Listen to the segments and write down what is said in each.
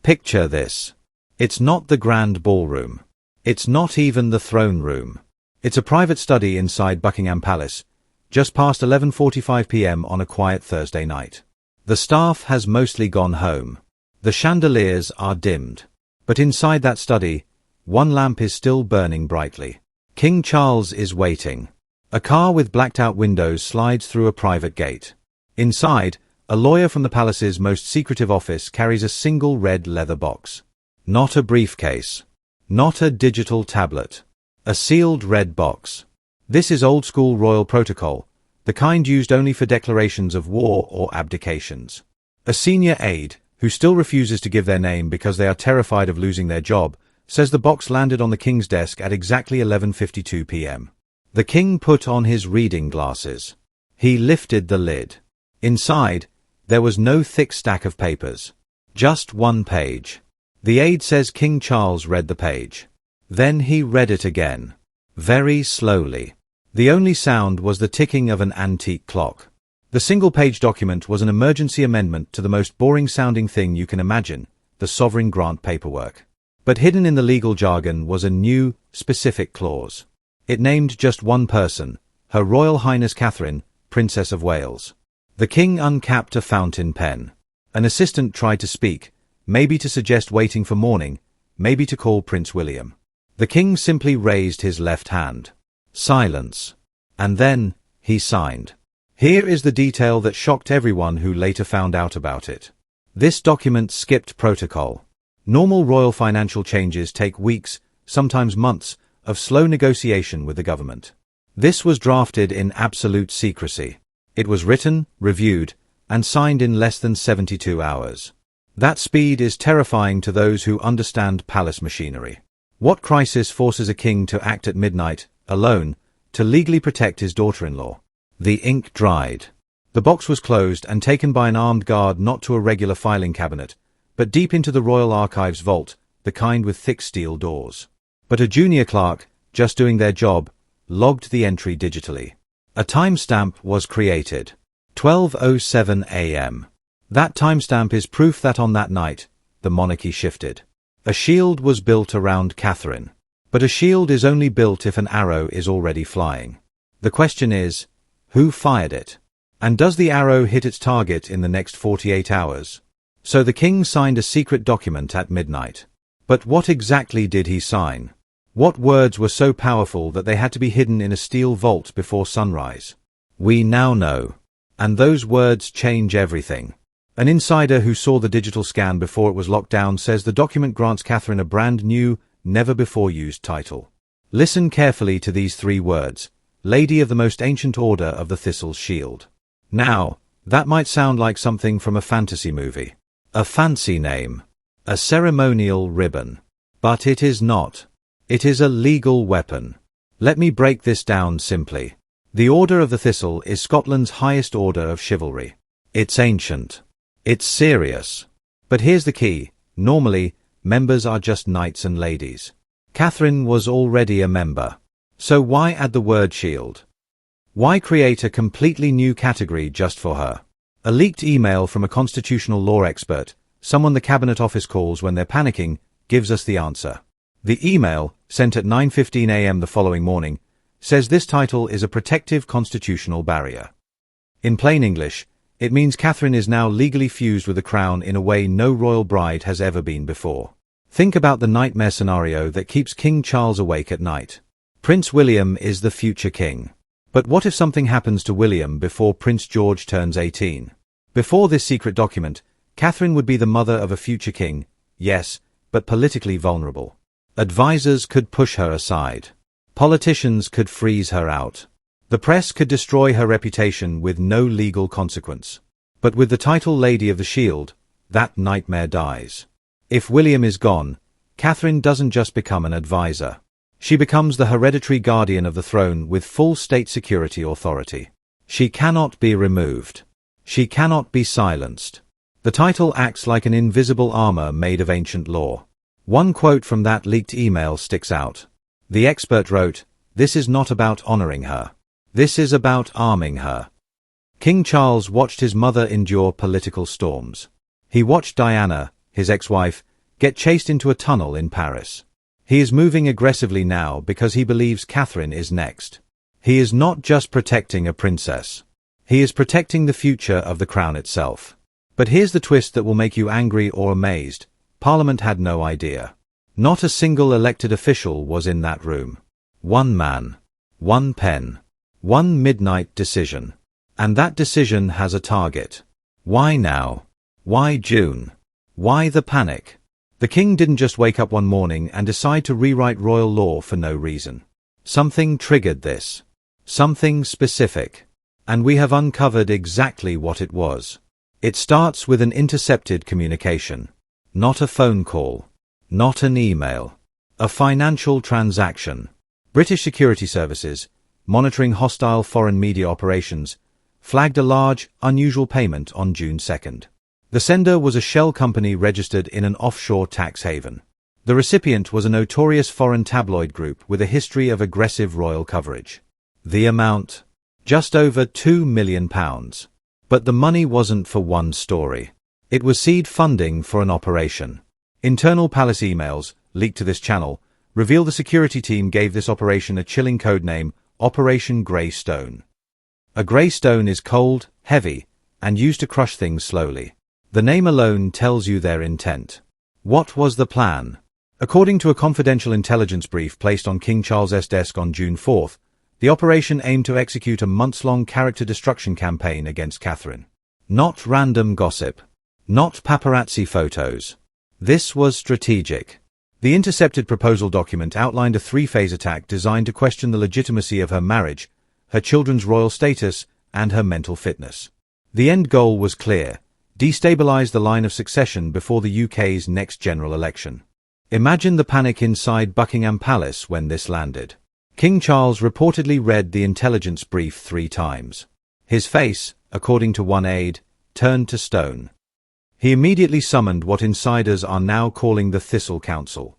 Picture this. It's not the grand ballroom. It's not even the throne room. It's a private study inside Buckingham Palace, just past 11:45 p.m. on a quiet Thursday night. The staff has mostly gone home. The chandeliers are dimmed. But inside that study, one lamp is still burning brightly. King Charles is waiting. A car with blacked-out windows slides through a private gate. Inside, a lawyer from the palace's most secretive office carries a single red leather box. Not a briefcase. Not a digital tablet. A sealed red box. This is old-school royal protocol, the kind used only for declarations of war or abdications. A senior aide, who still refuses to give their name because they are terrified of losing their job, says the box landed on the king's desk at exactly 11:52 p.m. The king put on his reading glasses. He lifted the lid. Inside, there was no thick stack of papers. Just one page. The aide says King Charles read the page. Then he read it again. Very slowly. The only sound was the ticking of an antique clock. The single-page document was an emergency amendment to the most boring-sounding thing you can imagine, the sovereign grant paperwork. But hidden in the legal jargon was a new, specific clause. It named just one person, Her Royal Highness Catherine, Princess of Wales. The king uncapped a fountain pen. An assistant tried to speak, maybe to suggest waiting for morning, maybe to call Prince William. The king simply raised his left hand. Silence. And then, he signed. Here is the detail that shocked everyone who later found out about it. This document skipped protocol. Normal royal financial changes take weeks, sometimes months, of slow negotiation with the government. This was drafted in absolute secrecy. It was written, reviewed, and signed in less than 72 hours. That speed is terrifying to those who understand palace machinery. What crisis forces a king to act at midnight, alone, to legally protect his daughter-in-law? The ink dried. The box was closed and taken by an armed guard not to a regular filing cabinet, but deep into the Royal Archives vault, the kind with thick steel doors. But a junior clerk, just doing their job, logged the entry digitally. A timestamp was created. 12:07 a.m. That timestamp is proof that on that night, the monarchy shifted. A shield was built around Catherine. But a shield is only built if an arrow is already flying. The question is, who fired it? And does the arrow hit its target in the next 48 hours? So the king signed a secret document at midnight. But what exactly did he sign? What words were so powerful that they had to be hidden in a steel vault before sunrise? We now know. And those words change everything. An insider who saw the digital scan before it was locked down says the document grants Catherine a brand new, never-before-used title. Listen carefully to these three words: Lady of the Most Ancient Order of the Thistle's Shield. Now, that might sound like something from a fantasy movie. A fancy name. A ceremonial ribbon. But it is not. It is a legal weapon. Let me break this down simply. The Order of the Thistle is Scotland's highest order of chivalry. It's ancient. It's serious. But here's the key. Normally, members are just knights and ladies. Catherine was already a member. So why add the word shield? Why create a completely new category just for her? A leaked email from a constitutional law expert, someone the Cabinet Office calls when they're panicking, gives us the answer. The email, sent at 9:15 a.m. the following morning, says this title is a protective constitutional barrier. In plain English, it means Catherine is now legally fused with the crown in a way no royal bride has ever been before. Think about the nightmare scenario that keeps King Charles awake at night. Prince William is the future king. But what if something happens to William before Prince George turns 18? Before this secret document, Catherine would be the mother of a future king, yes, but politically vulnerable. Advisors could push her aside. Politicians could freeze her out. The press could destroy her reputation with no legal consequence. But with the title Lady of the Shield, that nightmare dies. If William is gone, Catherine doesn't just become an advisor. She becomes the hereditary guardian of the throne with full state security authority. She cannot be removed. She cannot be silenced. The title acts like an invisible armor made of ancient law. One quote from that leaked email sticks out. The expert wrote, "This is not about honoring her. This is about arming her." King Charles watched his mother endure political storms. He watched Diana, his ex-wife, get chased into a tunnel in Paris. He is moving aggressively now because he believes Catherine is next. He is not just protecting a princess. He is protecting the future of the crown itself. But here's the twist that will make you angry or amazed. Parliament had no idea. Not a single elected official was in that room. One man. One pen. One midnight decision. And that decision has a target. Why now? Why June? Why the panic? The king didn't just wake up one morning and decide to rewrite royal law for no reason. Something triggered this. Something specific. And we have uncovered exactly what it was. It starts with an intercepted communication. Not a phone call. Not an email. A financial transaction. British security services, monitoring hostile foreign media operations, flagged a large, unusual payment on June 2nd. The sender was a shell company registered in an offshore tax haven. The recipient was a notorious foreign tabloid group with a history of aggressive royal coverage. The amount? Just over £2 million. But the money wasn't for one story. It was seed funding for an operation. Internal palace emails, leaked to this channel, reveal the security team gave this operation a chilling codename, Operation Grey Stone. A grey stone is cold, heavy, and used to crush things slowly. The name alone tells you their intent. What was the plan? According to a confidential intelligence brief placed on King Charles's desk on June 4th, the operation aimed to execute a months-long character destruction campaign against Catherine. Not random gossip. Not paparazzi photos. This was strategic. The intercepted proposal document outlined a three-phase attack designed to question the legitimacy of her marriage, her children's royal status, and her mental fitness. The end goal was clear: destabilize the line of succession before the UK's next general election. Imagine the panic inside Buckingham Palace when this landed. King Charles reportedly read the intelligence brief 3 times. His face, according to one aide, turned to stone. He immediately summoned what insiders are now calling the Thistle Council.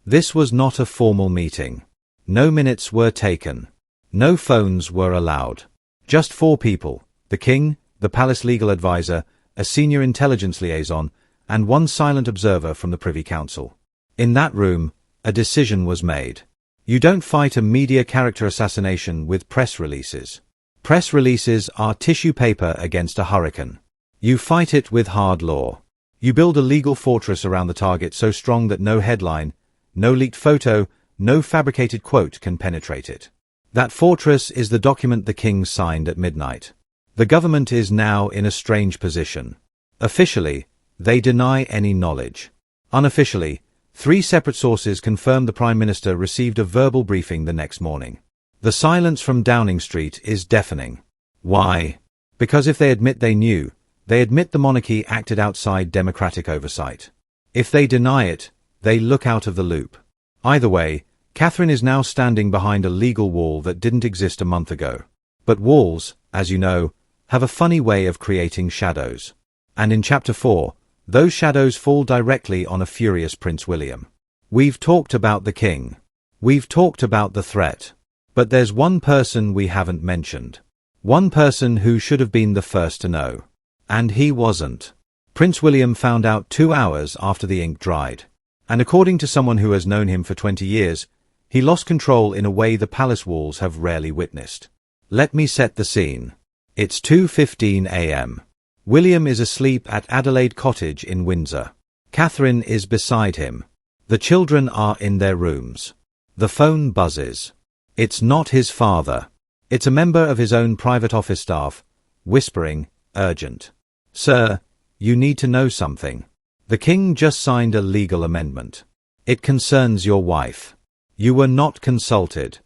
This was not a formal meeting. No minutes were taken. No phones were allowed. Just 4 people: the king, the palace legal advisor, a senior intelligence liaison, and one silent observer from the Privy Council. In that room, a decision was made. You don't fight a media character assassination with press releases. Press releases are tissue paper against a hurricane. You fight it with hard law. You build a legal fortress around the target so strong that no headline, no leaked photo, no fabricated quote can penetrate it. That fortress is the document the king signed at midnight. The government is now in a strange position. Officially, they deny any knowledge. Unofficially, 3 separate sources confirm the Prime Minister received a verbal briefing the next morning. The silence from Downing Street is deafening. Why? Because if they admit they knew, they admit the monarchy acted outside democratic oversight. If they deny it, they look out of the loop. Either way, Catherine is now standing behind a legal wall that didn't exist a month ago. But walls, as you know, have a funny way of creating shadows. And in Chapter 4, those shadows fall directly on a furious Prince William. We've talked about the king. We've talked about the threat. But there's one person we haven't mentioned. One person who should have been the first to know. And he wasn't. Prince William found out 2 hours after the ink dried. And according to someone who has known him for 20 years, he lost control in a way the palace walls have rarely witnessed. Let me set the scene. It's 2:15 a.m. William is asleep at Adelaide Cottage in Windsor. Catherine is beside him. The children are in their rooms. The phone buzzes. It's not his father. It's a member of his own private office staff, whispering, urgent. Sir, you need to know something. The king just signed a legal amendment. It concerns your wife. You were not consulted.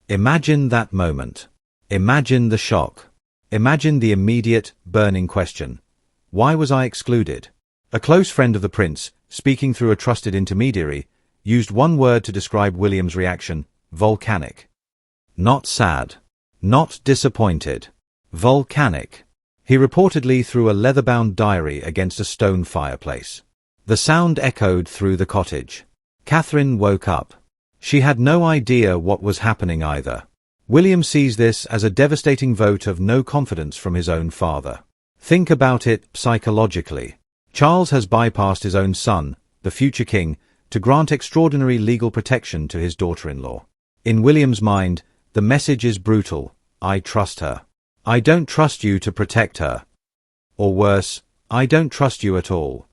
Imagine that moment. Imagine the shock. Imagine the immediate, burning question. Why was I excluded? A close friend of the prince, speaking through a trusted intermediary, used one word to describe William's reaction: volcanic. Not sad. Not disappointed. Volcanic. He reportedly threw a leather-bound diary against a stone fireplace. The sound echoed through the cottage. Catherine woke up. She had no idea what was happening either. William sees this as a devastating vote of no confidence from his own father. Think about it psychologically. Charles has bypassed his own son, the future king, to grant extraordinary legal protection to his daughter-in-law. In William's mind, the message is brutal: I trust her. I don't trust you to protect her. Or worse, I don't trust you at all.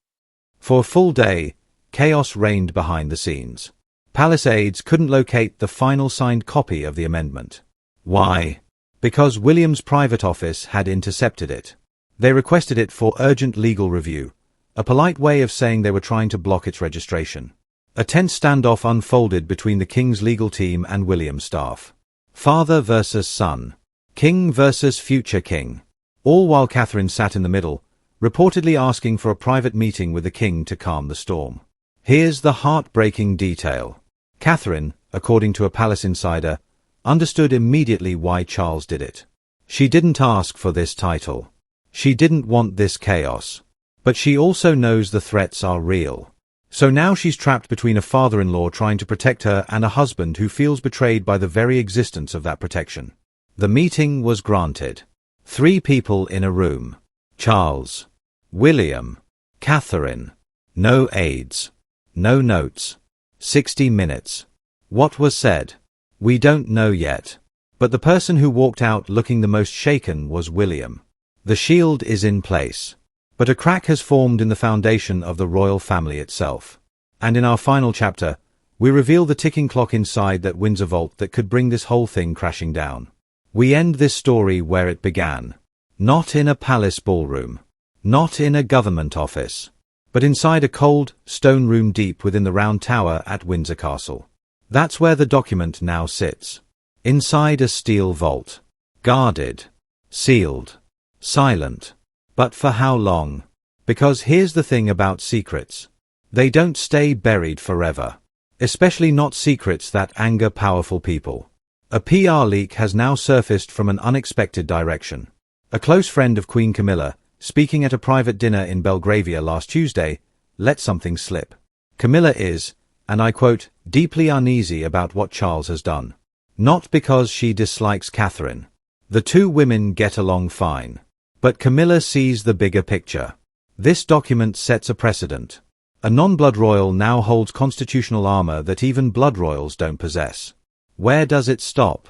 For a full day, chaos reigned behind the scenes. Palace aides couldn't locate the final signed copy of the amendment. Why? Because William's private office had intercepted it. They requested it for urgent legal review, a polite way of saying they were trying to block its registration. A tense standoff unfolded between the king's legal team and William's staff. Father versus son. King versus future king. All while Catherine sat in the middle, reportedly asking for a private meeting with the king to calm the storm. Here's the heartbreaking detail. Catherine, according to a palace insider, understood immediately why Charles did it. She didn't ask for this title. She didn't want this chaos. But she also knows the threats are real. So now she's trapped between a father-in-law trying to protect her and a husband who feels betrayed by the very existence of that protection. The meeting was granted. 3 people in a room. Charles, William, Catherine. No aides. No notes. 60 minutes. What was said? We don't know yet. But the person who walked out looking the most shaken was William. The shield is in place. But a crack has formed in the foundation of the royal family itself. And in our final chapter, we reveal the ticking clock inside that Windsor vault that could bring this whole thing crashing down. We end this story where it began. Not in a palace ballroom. Not in a government office. But inside a cold, stone room deep within the round tower at Windsor Castle. That's where the document now sits. Inside a steel vault. Guarded. Sealed. Silent. But for how long? Because here's the thing about secrets. They don't stay buried forever. Especially not secrets that anger powerful people. A PR leak has now surfaced from an unexpected direction. A close friend of Queen Camilla, speaking at a private dinner in Belgravia last Tuesday, let something slip. Camilla is, and I quote, deeply uneasy about what Charles has done. Not because she dislikes Catherine. The 2 women get along fine. But Camilla sees the bigger picture. This document sets a precedent. A non-blood royal now holds constitutional armor that even blood royals don't possess. Where does it stop?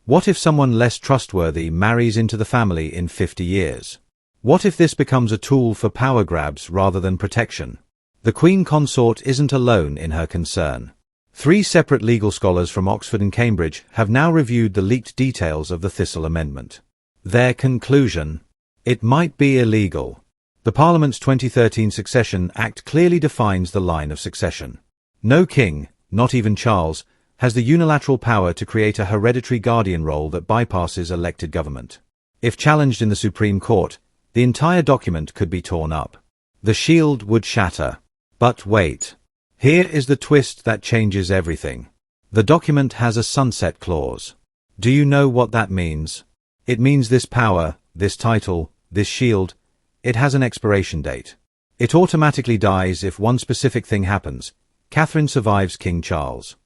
What if someone less trustworthy marries into the family in 50 years? What if this becomes a tool for power grabs rather than protection? The Queen Consort isn't alone in her concern. 3 separate legal scholars from Oxford and Cambridge have now reviewed the leaked details of the Thistle Amendment. Their conclusion: it might be illegal. The Parliament's 2013 Succession Act clearly defines the line of succession. No king, not even Charles, has the unilateral power to create a hereditary guardian role that bypasses elected government. If challenged in the Supreme Court, the entire document could be torn up. The shield would shatter. But wait. Here is the twist that changes everything. The document has a sunset clause. Do you know what that means? It means this power, this title, this shield, it has an expiration date. It automatically dies if one specific thing happens. Catherine survives King Charles.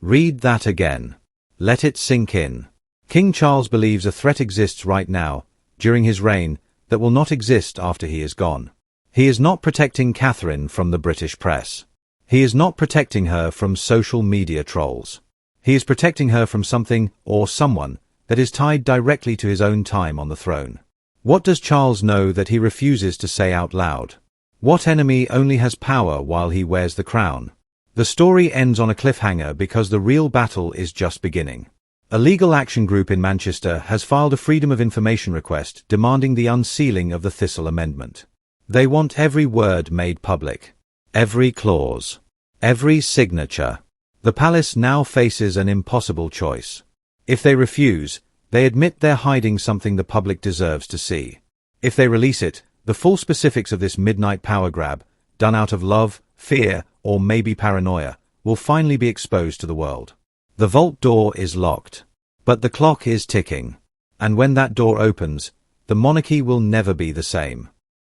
Read that again. Let it sink in. King Charles believes a threat exists right now, during his reign, that will not exist after he is gone. He is not protecting Catherine from the British press. He is not protecting her from social media trolls. He is protecting her from something, or someone, that is tied directly to his own time on the throne. What does Charles know that he refuses to say out loud? What enemy only has power while he wears the crown? The story ends on a cliffhanger because the real battle is just beginning. A legal action group in Manchester has filed a Freedom of Information request demanding the unsealing of the Thistle Amendment. They want every word made public. Every clause. Every signature. The palace now faces an impossible choice. If they refuse, they admit they're hiding something the public deserves to see. If they release it, the full specifics of this midnight power grab, done out of love, fear, or maybe paranoia, will finally be exposed to the world. The vault door is locked. But the clock is ticking. And when that door opens, the monarchy will never be the same.